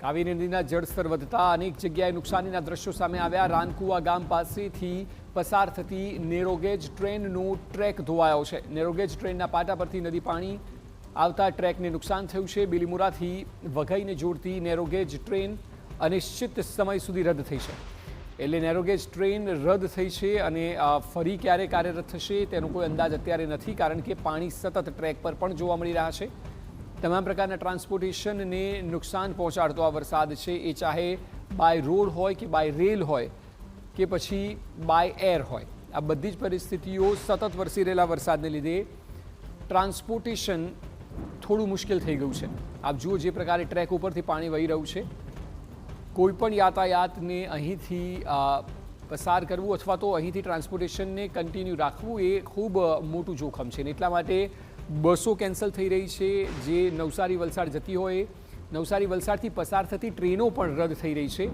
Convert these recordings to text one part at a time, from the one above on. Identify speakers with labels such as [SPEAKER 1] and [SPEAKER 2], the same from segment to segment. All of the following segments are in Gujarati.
[SPEAKER 1] કાવેરી નદીના જળસ્તર વધતા અનેક જગ્યાએ નુકસાનીના દ્રશ્યો સામે આવ્યા। રાનકુવા ગામ પાસેથી પસાર થતી નેરોગેજ ટ્રેનનો ટ્રેક ધોવાયો છે। નેરોગેજ ટ્રેનના પાટા પરથી નદી પાણી આવતા ટ્રેકને નુકસાન થયું છે। બિલીમોરાથી વઘઈને જોડતી નેરોગેજ ટ્રેન અનિશ્ચિત સમય સુધી રદ થઈ છે। એટલે નેરોગેજ ટ્રેન રદ થઈ છે અને ફરી ક્યારે કાર્યરત થશે તેનો કોઈ અંદાજ અત્યારે નથી, કારણ કે પાણી સતત ટ્રેક પર પણ જોવા મળી રહ્યા છે। તમામ પ્રકારના ટ્રાન્સપોર્ટેશનને નુકસાન પહોંચાડતો આ વરસાદ છે, એ ચાહે બાય રોડ હોય કે બાય રેલ હોય કે પછી બાય એર હોય, આ બધી જ પરિસ્થિતિઓ સતત વરસી રહેલા વરસાદને લીધે ટ્રાન્સપોર્ટેશન થોડું મુશ્કેલ થઈ ગયું છે। આપ જુઓ જે પ્રકારે ટ્રેક ઉપરથી પાણી વહી રહ્યું છે, કોઈપણ યાતાયાતને અહીંથી પસાર કરવું અથવા તો અહીંથી ટ્રાન્સપોર્ટેશનને કન્ટિન્યુ રાખવું એ ખૂબ મોટું જોખમ છે। એટલા માટે બસો કેન્સલ થઈ રહી છે। જે નવસારી વલસાડ જતી હોય, નવસારી વલસાડથી પસાર થતી ટ્રેનો પણ રદ થઈ રહી છે।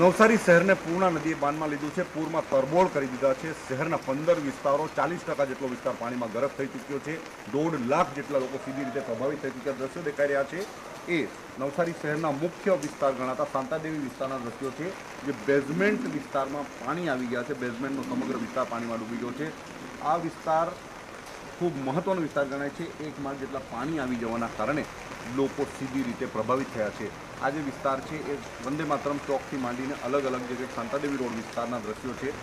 [SPEAKER 2] નવસારી શહેરને પૂર્ણા નદીએ બાનમાં લીધું છે। પૂરમાં તરબોળ કરી દીધા છે। શહેરના 15 વિસ્તારો 40% જેટલો વિસ્તાર પાણીમાં ગરક થઈ ચૂક્યો છે। 1.5 લાખ જેટલા લોકો સીધી રીતે પ્રભાવિત થઈ ચૂક્યા દ્રશ્યો દેખાઈ રહ્યા છે। એ નવસારી શહેરના મુખ્ય વિસ્તાર ગણાતા શાંતાદેવી વિસ્તારના દ્રશ્યો છે, જે બેઝમેન્ટ વિસ્તારમાં પાણી આવી ગયા છે। બેઝમેન્ટનો સમગ્ર વિસ્તાર પાણીમાં ડૂબી ગયો છે। આ વિસ્તાર ખૂબ મહત્વનો વિસ્તાર ગણાય છે। 1 માળ જેટલા પાણી આવી જવાના કારણે લોકો સીધી રીતે પ્રભાવિત થયા છે। આ જે વિસ્તાર છે એ વંદે માતરમ ચોકથી માંડીને અલગ અલગ જગ્યાએ શાંતાદેવી રોડ વિસ્તારના દ્રશ્યો છે।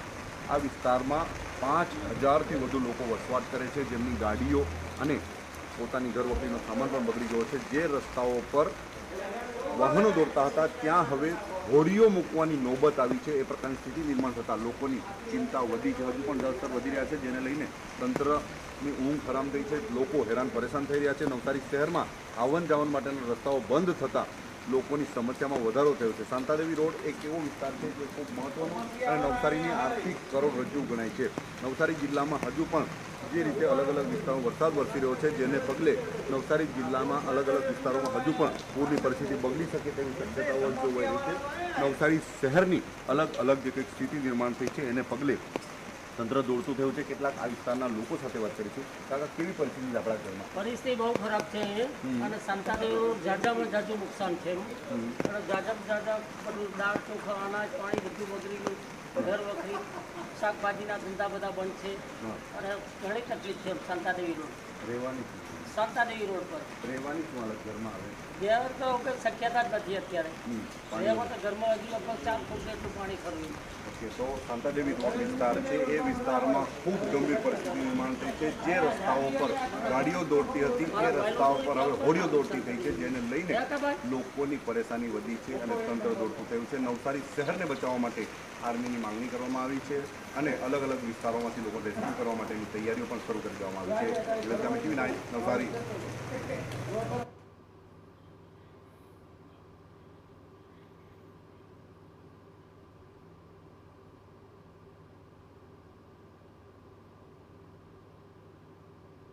[SPEAKER 2] આ વિસ્તારમાં 5000થી વધુ લોકો વસવાટ કરે છે, જેમની ગાડીઓ અને પોતાની ઘર વખરીનો સામાન પણ બગડી ગયો છે। જે રસ્તાઓ પર વાહનો દોડતા હતા ત્યાં હવે હોડીઓ મૂકવાની નોબત આવી છે। એ પ્રકારની સ્થિતિ નિર્માણ થતાં લોકોની ચિંતા વધી છે। હજુ પણ જળસ્તર વધી રહ્યા છે, જેને લઈને તંત્રની ઊંઘ હરામ થઈ છે। લોકો હેરાન પરેશાન થઈ રહ્યા છે। નવસારી શહેરમાં આવન જાવન માટેના રસ્તાઓ બંધ થતાં લોકોની સમસ્યામાં વધારો થયો છે। શાંતાદેવી રોડ એક એવો વિસ્તાર છે જે ખૂબ મહત્વનો અને નવસારીની આર્થિક કરોડરજ્જુ ગણાય છે। નવસારી જિલ્લામાં હજુ પણ જે રીતે અલગ અલગ વિસ્તારોમાં વરસાદ વરસી રહ્યો છે, જેને પગલે નવસારી જિલ્લામાં અલગ અલગ વિસ્તારોમાં હજુ પણ પૂરની પરિસ્થિતિ બગડી શકે તેવી શક્યતાઓ જોવાઈ રહી છે। નવસારી શહેરની અલગ અલગ જે કંઈક સ્થિતિ નિર્માણ થઈ છે એને પગલે તંત્ર દોડતું થયું છે। કેટલાક આ વિસ્તારના લોકો સાથે વાત કરીશું। કાકા, કેવી પરિસ્થિતિ આપણા ઘરમાં?
[SPEAKER 3] પરિસ્થિતિ બહુ ખરાબ છે અને શાંતાદેવી જાજામાં જાજુ નુકસાન છે। જાજા બધું દાળ ચોખા અનાજ પાણી બધું બગડી ગયું। ઘર વખરી શાકભાજીના ધંધા બધા બંધ છે અને ઘણી તકલીફ છે। શાંતાદેવી રોડ
[SPEAKER 2] રહેવાની
[SPEAKER 3] શાંતાદેવી રોડ પર
[SPEAKER 2] રહેવાની શું હાલત ઘરમાં આવે?
[SPEAKER 3] ઘેર તો કંઈ શક્યતા જ નથી અત્યારે। રહેવા તો ઘરમાં હજી લગભગ 4 ફૂટ જેટલું પાણી ખરું।
[SPEAKER 2] ઓકે, તો શાંતાદેવી રોડ વિસ્તાર છે એ વિસ્તારમાં ખૂબ ગંભીર પરિસ્થિતિ નિર્માણ થઈ છે। જે રસ્તાઓ પર ગાડીઓ દોડતી હતી એ રસ્તાઓ પર હવે હોડીઓ દોડતી થઈ છે, જેને લઈને લોકોની પરેશાની વધી છે અને તંત્ર દોડતું થયું છે। નવસારી શહેરને બચાવવા માટે આર્મીની માંગણી કરવામાં આવી છે અને અલગ અલગ વિસ્તારોમાંથી લોકો રેસ્ક્યુ કરવા માટેની તૈયારીઓ પણ શરૂ કરી દેવામાં આવી છે। નવસારી।